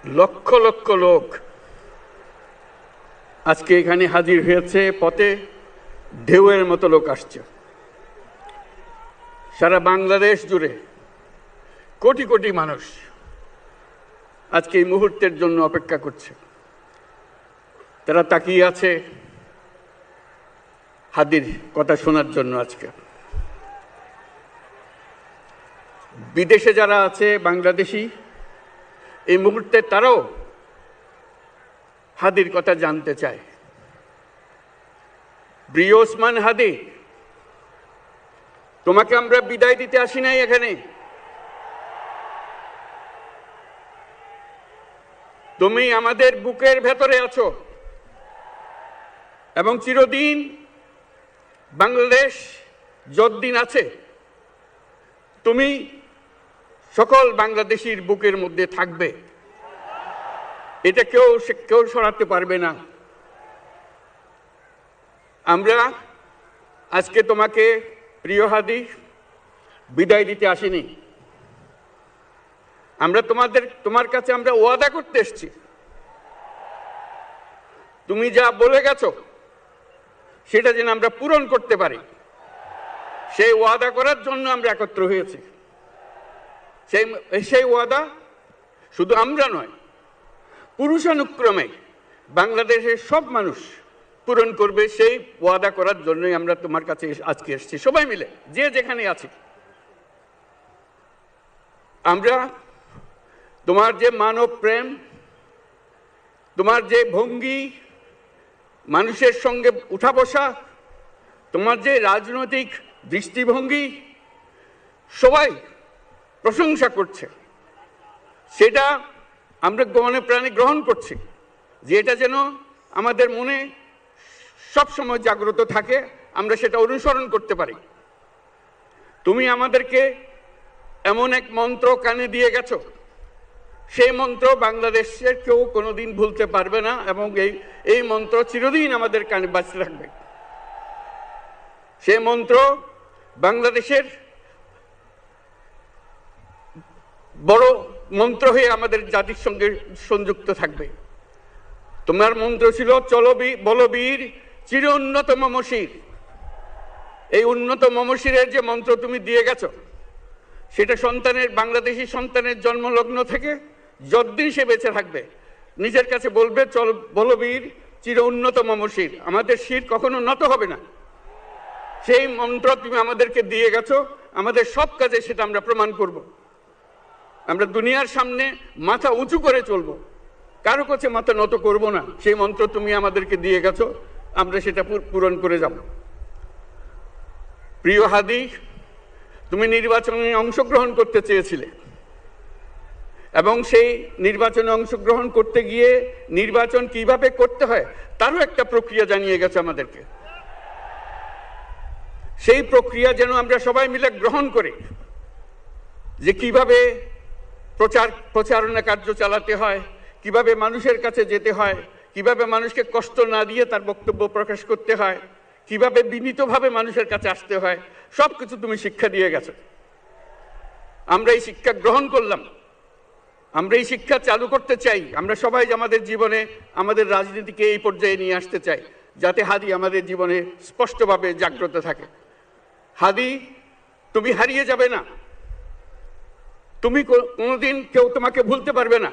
লক্ষ লক্ষ লোক আজকে এখানে হাজির হয়েছে। পথে ঢেউয়ের মতো লোক আসছে। সারা বাংলাদেশ জুড়ে কোটি কোটি মানুষ আজকে এই মুহূর্তের জন্য অপেক্ষা করছে। তারা তাকিয়ে আছে হাদির কথা শোনার জন্য। আজকে বিদেশে যারা আছে বাংলাদেশি, এই মুহূর্তে তারাও হাদির কথা জানতে চায়। প্রিয় ওসমান হাদি, তোমাকে আমরা বিদায় দিতে আসি নাই এখানে। তুমি আমাদের বুকের ভেতরে আছো এবং চিরদিন বাংলাদেশ যতদিন আছে তুমি সকল বাংলাদেশির বুকের মধ্যে থাকবে। এটা কেউ সরাতে পারবে না। আমরা আজকে তোমাকে প্রিয় হাদি বিদায় দিতে আসিনি। আমরা তোমার কাছে আমরা ওয়াদা করতে এসেছি। তুমি যা বলে গেছো সেটা যেন আমরা পূরণ করতে পারি, সেই ওয়াদা করার জন্য আমরা একত্র হয়েছি। সেই ওয়াদা শুধু আমরা নয়, পুরুষানুক্রমে বাংলাদেশের সব মানুষ পূরণ করবে। সেই ওয়াদা করার জন্যই আমরা তোমার কাছে আজকে এসেছি, সবাই মিলে যে যেখানে আছি। আমরা তোমার যে মানব প্রেম, তোমার যে ভঙ্গি, মানুষের সঙ্গে উঠা বসা, তোমার যে রাজনৈতিক দৃষ্টিভঙ্গি, সবাই প্রশংসা করছে। সেটা আমরা মনে প্রাণে গ্রহণ করছি, যে এটা যেন আমাদের মনে সবসময় জাগ্রত থাকে, আমরা সেটা অনুসরণ করতে পারি। তুমি আমাদেরকে এমন এক মন্ত্র কানে দিয়ে গেছো, সেই মন্ত্র বাংলাদেশের কেউ কোনোদিন ভুলতে পারবে না এবং এই মন্ত্র চিরদিন আমাদের কানে বাঁচতে থাকবে। সেই মন্ত্র বাংলাদেশের বড় মন্ত্র হয়ে আমাদের জাতির সঙ্গে সংযুক্ত থাকবে। তোমার মন্ত্র ছিল চলো বলবীর চির উন্নত মমশির। এই উন্নত মমশিরের যে মন্ত্র তুমি দিয়ে গেছো, সেটা বাংলাদেশি সন্তানের জন্মলগ্ন থেকে যতদিন সে বেঁচে থাকবে নিজের কাছে বলবে চল বলবীর চির উন্নত মমশির, আমাদের শির কখনো নত হবে না। সেই মন্ত্র তুমি আমাদেরকে দিয়ে গেছো, আমাদের সব কাজে সেটা আমরা প্রমাণ করব। আমরা দুনিয়ার সামনে মাথা উঁচু করে চলবো, কারো কাছে মাথা নত করব না। সেই মন্ত্র তুমি আমাদেরকে দিয়ে গেছো, আমরা সেটা পূরণ করে যাব। প্রিয় হাদি, তুমি নির্বাচনে অংশগ্রহণ করতে চেয়েছিলে এবং সেই নির্বাচনে অংশগ্রহণ করতে গিয়ে নির্বাচন কিভাবে করতে হয় তারও একটা প্রক্রিয়া জানিয়ে গেছে আমাদেরকে। সেই প্রক্রিয়া যেন আমরা সবাই মিলে গ্রহণ করি, যে কিভাবে প্রচারণা কার্য চালাতে হয়, কিভাবে মানুষের কাছে যেতে হয়, কিভাবে মানুষকে কষ্ট না দিয়ে তার বক্তব্য প্রকাশ করতে হয়, কিভাবে বিনীতভাবে মানুষের কাছে আসতে হয়, সবকিছু তুমি শিক্ষা দিয়ে গেছো। আমরা এই শিক্ষা গ্রহণ করলাম, আমরা এই শিক্ষা চালু করতে চাই। আমরা সবাই আমাদের জীবনে আমাদের রাজনীতিকে এই পর্যায়ে নিয়ে আসতে চাই, যাতে হাদি আমাদের জীবনে স্পষ্টভাবে জাগ্রত থাকে। হাদি, তুমি হারিয়ে যাবে না, তুমি কোনোদিন কেউ তোমাকে ভুলতে পারবে না।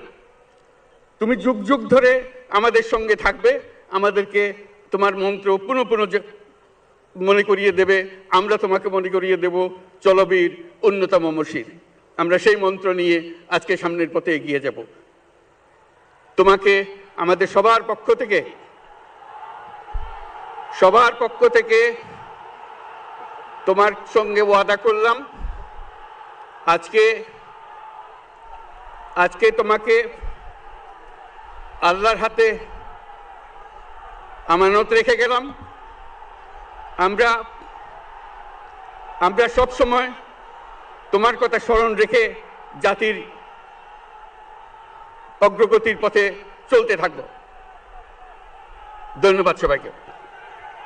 তুমি যুগ যুগ ধরে আমাদের সঙ্গে থাকবে, আমাদেরকে তোমার মন্ত্র পুনঃ পুনঃ মনে করিয়ে দেবে, আমরা তোমাকে মনে করিয়ে দেব চলবীর উন্নত মমশির। আমরা সেই মন্ত্র নিয়ে আজকে সামনের পথে এগিয়ে যাব। তোমাকে আমাদের সবার পক্ষ থেকে তোমার সঙ্গে ওয়াদা করলাম, আজকে তোমাকে আল্লাহর হাতে আমানত রেখে গেলাম। আমরা সব সময় তোমার কথা স্মরণ রেখে জাতির অগ্রগতির পথে চলতে থাকব। ধন্যবাদ সবাইকে।